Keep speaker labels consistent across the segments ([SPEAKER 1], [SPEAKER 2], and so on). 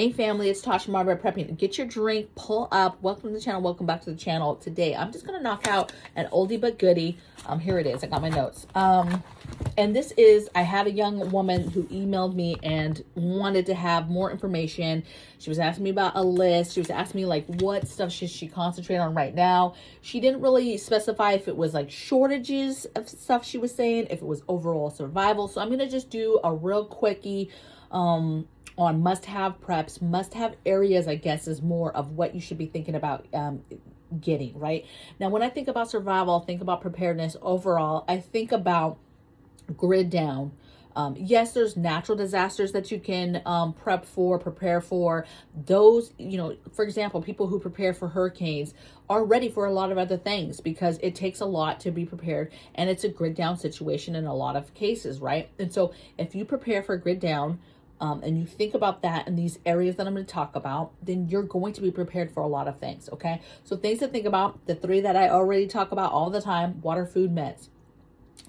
[SPEAKER 1] Hey family, it's Tasha MAMABEAR Prepping. Get your drink, pull up. Welcome to the channel. Welcome back to the channel. Today, I'm just going to knock out an oldie but goodie. Here it is. I got my notes. And this is, I had a young woman who emailed me and wanted to have more information. She was asking me about a list. She was asking me like what stuff should she concentrate on right now. She didn't really specify if it was like shortages of stuff she was saying, if it was overall survival. So I'm going to just do a real quickie on must-have preps. Must-have areas, I guess, is more of what you should be thinking about getting, right? Now, when I think about survival, think about preparedness overall, I think about grid down. Yes, there's natural disasters that you can prepare for. Those, you know, for example, people who prepare for hurricanes are ready for a lot of other things because it takes a lot to be prepared, and it's a grid down situation in a lot of cases, right? And so if you prepare for grid down, and you think about that in these areas that I'm going to talk about, then you're going to be prepared for a lot of things, okay? So things to think about, the three that I already talk about all the time: water, food, meds.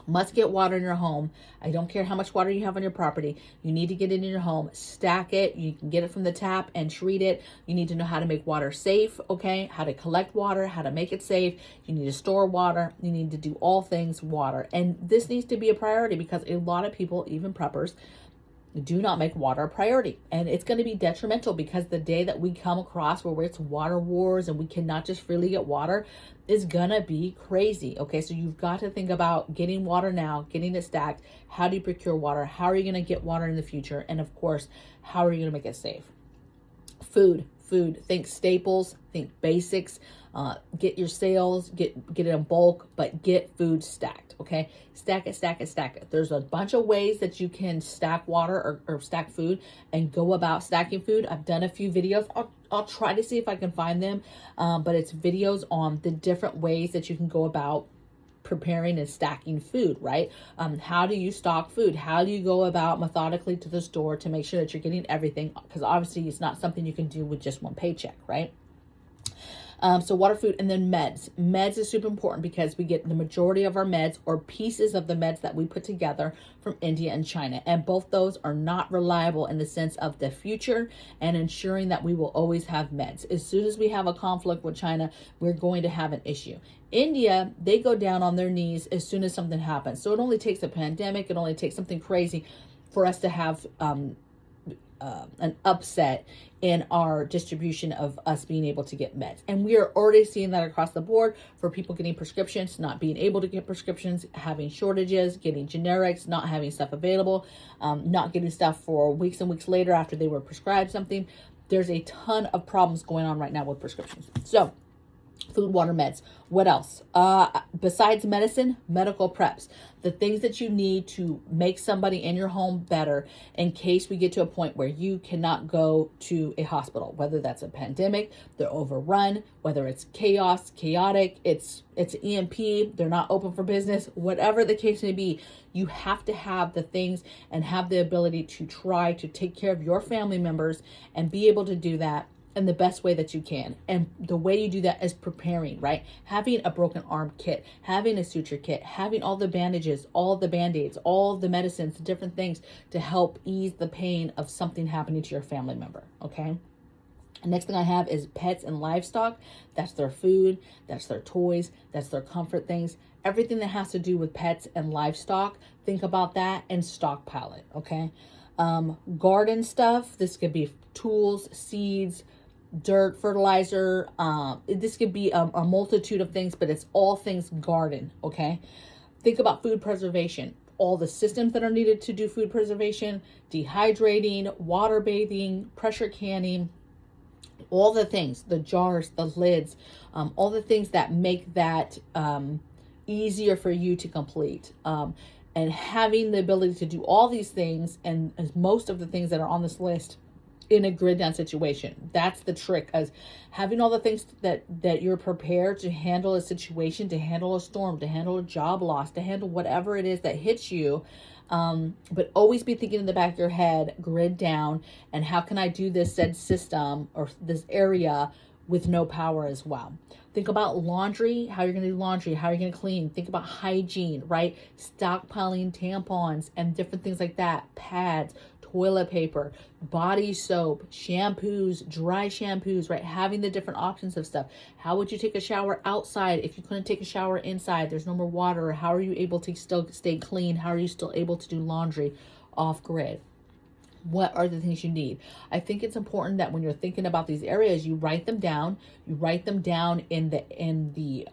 [SPEAKER 1] Must get water in your home. I don't care how much water you have on your property. You need to get it in your home. Stack it. You can get it from the tap and treat it. You need to know how to make water safe, okay? How to collect water, how to make it safe. You need to store water. You need to do all things water. And this needs to be a priority because a lot of people, even preppers, do not make water a priority, and it's going to be detrimental because the day that we come across where it's water wars and we cannot just freely get water is gonna be crazy. Okay, so you've got to think about getting water now, getting it stacked. How do you procure water? How are you going to get water in the future? And of course, how are you going to make it safe? Food. Think staples, think basics. Get your sales, get it in bulk, but get food stacked, okay? Stack it. There's a bunch of ways that you can stack water or stack food and go about stacking food. I've done a few videos. I'll try to see if I can find them, but it's videos on the different ways that you can go about preparing and stacking food, right? How do you stock food? How do you go about methodically to the store to make sure that you're getting everything? Because obviously it's not something you can do with just one paycheck, right? So water, food, and then meds. Meds is super important because we get the majority of our meds or pieces of the meds that we put together from India and China. And both those are not reliable in the sense of the future and ensuring that we will always have meds. As soon as we have a conflict with China, we're going to have an issue. India, they go down on their knees as soon as something happens. So it only takes a pandemic, it only takes something crazy for us to have an upset in our distribution of us being able to get meds. And we are already seeing that across the board for people getting prescriptions, not being able to get prescriptions, having shortages, getting generics, not having stuff available, not getting stuff for weeks and weeks later after they were prescribed something. There's a ton of problems going on right now with prescriptions. So food, water, meds. What else? Besides medicine, medical preps. The things that you need to make somebody in your home better in case we get to a point where you cannot go to a hospital, whether that's a pandemic, they're overrun, whether it's chaotic, it's EMP, they're not open for business, whatever the case may be, you have to have the things and have the ability to try to take care of your family members and be able to do that in the best way that you can. And the way you do that is preparing, right? Having a broken arm kit, having a suture kit, having all the bandages, all the band-aids, all the medicines, different things to help ease the pain of something happening to your family member, okay? The next thing I have is pets and livestock. That's their food, that's their toys, that's their comfort things. Everything that has to do with pets and livestock, think about that and stockpile it, okay? Garden stuff, this could be tools, seeds, dirt, fertilizer. This could be a multitude of things, but it's all things garden, okay? Think about food preservation. All the systems that are needed to do food preservation, dehydrating, water bathing, pressure canning, all the things, the jars, the lids, all the things that make that easier for you to complete. And having the ability to do all these things and most of the things that are on this list in a grid down situation. That's the trick, as having all the things that you're prepared to handle a situation, to handle a storm, to handle a job loss, to handle whatever it is that hits you. But always be thinking in the back of your head, grid down, and how can I do this said system or this area with no power as well. Think about laundry, how you're going to do laundry, how you're going to clean. Think about hygiene, right? Stockpiling tampons and different things like that, pads, toilet paper, body soap, shampoos, dry shampoos, right? Having the different options of stuff. How would you take a shower outside if you couldn't take a shower inside? There's no more water. How are you able to still stay clean? How are you still able to do laundry off grid? What are the things you need? I think it's important that when you're thinking about these areas, you write them down. You write them down in the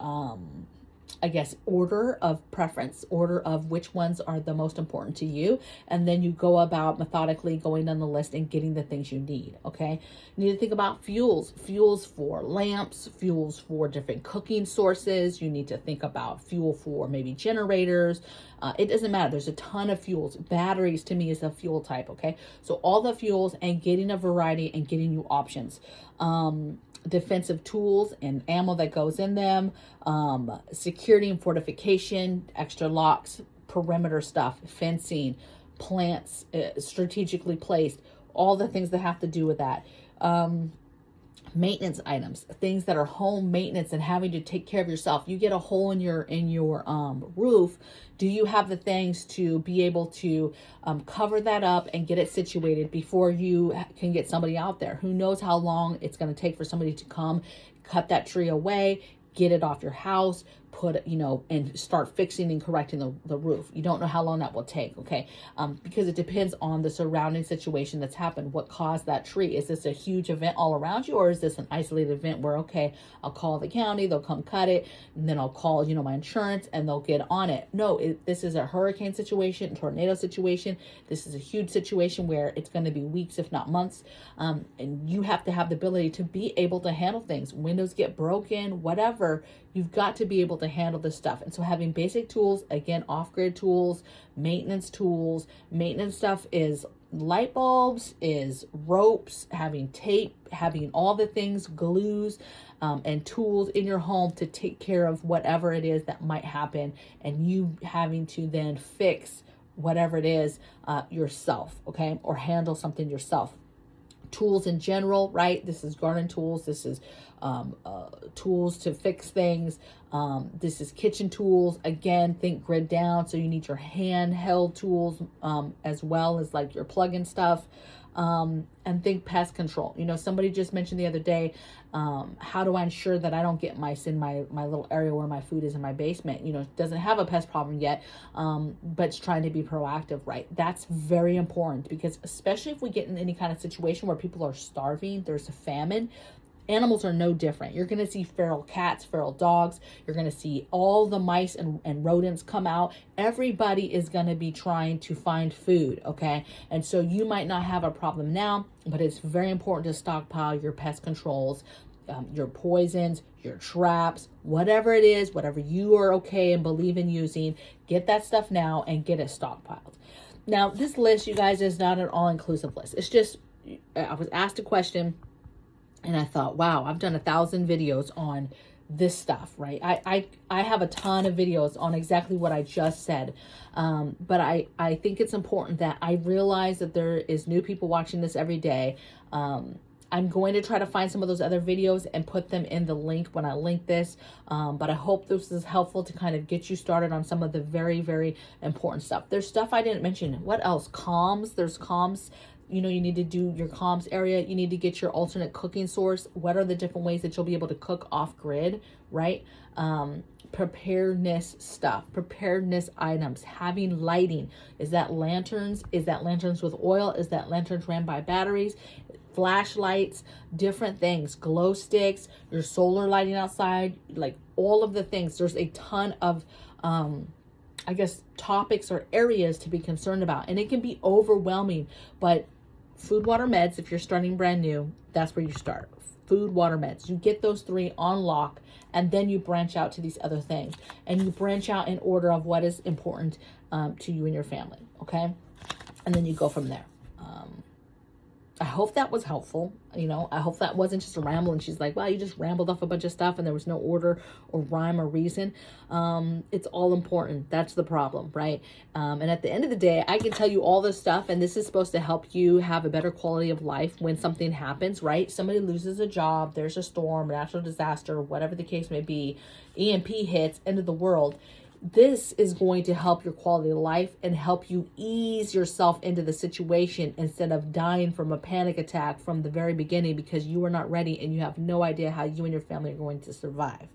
[SPEAKER 1] I guess, order of preference, order of which ones are the most important to you. And then you go about methodically going down the list and getting the things you need, okay? You need to think about fuels for lamps, fuels for different cooking sources. You need to think about fuel for maybe generators. It doesn't matter. There's a ton of fuels. Batteries to me is a fuel type, okay? So all the fuels and getting a variety and getting you options. Defensive tools and ammo that goes in them, security and fortification, extra locks, perimeter stuff, fencing, plants strategically placed, all the things that have to do with that. Maintenance items, things that are home maintenance and having to take care of yourself. You get a hole in your roof. Do you have the things to be able to cover that up and get it situated before you can get somebody out there? Who knows how long it's going to take for somebody to come, cut that tree away, get it off your house, put, and start fixing and correcting the roof. You don't know how long that will take, okay? Because it depends on the surrounding situation that's happened. What caused that tree? Is this a huge event all around you, or is this an isolated event where, okay, I'll call the county, they'll come cut it, and then I'll call, my insurance, and they'll get on it? No, this is a hurricane situation, tornado situation. This is a huge situation where it's going to be weeks, if not months, and you have to have the ability to be able to handle things. Windows get broken, whatever. You've got to be able to handle this stuff. And so having basic tools, again, off-grid tools, maintenance stuff is light bulbs, is ropes, having tape, having all the things, glues, and tools in your home to take care of whatever it is that might happen, and you having to then fix whatever it is yourself, okay? Or handle something yourself. Tools in general, right? This is garden tools. This is tools to fix things. This is kitchen tools. Again, think grid down. So you need your handheld tools as well as like your plug-in stuff. And think pest control. Somebody just mentioned the other day, how do I ensure that I don't get mice in my little area where my food is in my basement? It doesn't have a pest problem yet, but it's trying to be proactive, right? That's very important, because especially if we get in any kind of situation where people are starving, there's a famine, animals are no different. You're going to see feral cats, feral dogs. You're going to see all the mice and rodents come out. Everybody is going to be trying to find food, okay? And so you might not have a problem now, but it's very important to stockpile your pest controls, your poisons, your traps, whatever it is, whatever you are okay and believe in using, get that stuff now and get it stockpiled. Now, this list, you guys, is not an all-inclusive list. It's just, I was asked a question, and I thought, wow, I've done 1,000 videos on this stuff, right? I have a ton of videos on exactly what I just said. But I think it's important that I realize that there is new people watching this every day. I'm going to try to find some of those other videos and put them in the link when I link this. But I hope this is helpful to kind of get you started on some of the very, very important stuff. There's stuff I didn't mention. What else? Comms. There's comms. You need to do your comms area. You need to get your alternate cooking source. What are the different ways that you'll be able to cook off grid, right? Preparedness stuff, preparedness items, having lighting. Is that lanterns? Is that lanterns with oil? Is that lanterns ran by batteries? Flashlights, different things, glow sticks, your solar lighting outside, like all of the things. There's a ton of, I guess, topics or areas to be concerned about. And it can be overwhelming, but food, water, meds, if you're starting brand new, that's where you start. Food, water, meds. You get those 3 on lock, and then you branch out to these other things. And you branch out in order of what is important to you and your family, okay? And then you go from there. I hope that was helpful. I hope that wasn't just a ramble and she's like, wow, you just rambled off a bunch of stuff and there was no order or rhyme or reason. It's all important. That's the problem, right? And at the end of the day, I can tell you all this stuff, and this is supposed to help you have a better quality of life when something happens, right? Somebody loses a job, there's a storm, a natural disaster, whatever the case may be, EMP hits, end of the world. This is going to help your quality of life and help you ease yourself into the situation instead of dying from a panic attack from the very beginning because you are not ready and you have no idea how you and your family are going to survive.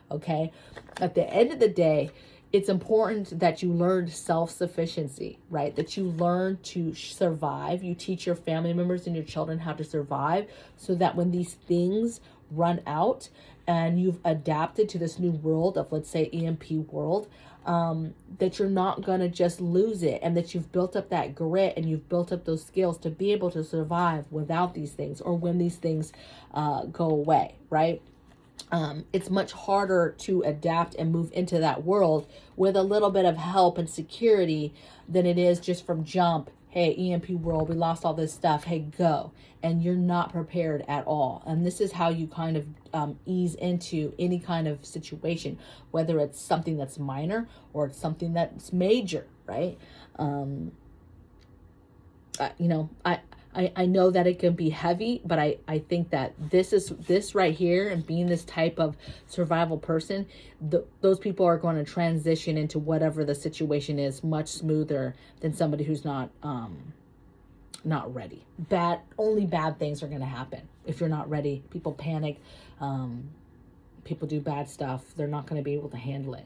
[SPEAKER 1] Okay? At the end of the day, it's important that you learn self-sufficiency, right? That you learn to survive. You teach your family members and your children how to survive so that when these things run out and you've adapted to this new world of, let's say, EMP world, that you're not going to just lose it, and that you've built up that grit and you've built up those skills to be able to survive without these things or when these things go away, right? It's much harder to adapt and move into that world with a little bit of help and security than it is just from jump. Hey, EMP world, we lost all this stuff. Hey, go. And you're not prepared at all. And this is how you kind of ease into any kind of situation, whether it's something that's minor or it's something that's major, right? I know that it can be heavy, but I think that this right here and being this type of survival person, those people are going to transition into whatever the situation is much smoother than somebody who's not ready. Only bad things are going to happen if you're not ready. People panic. People do bad stuff. They're not going to be able to handle it,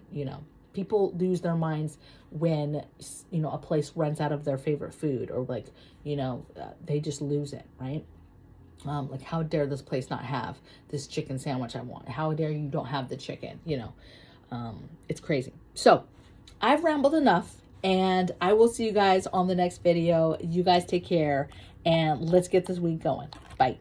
[SPEAKER 1] People lose their minds when, a place runs out of their favorite food or they just lose it, right? Like, how dare this place not have this chicken sandwich I want? How dare you don't have the chicken? It's crazy. So I've rambled enough and I will see you guys on the next video. You guys take care and let's get this week going. Bye.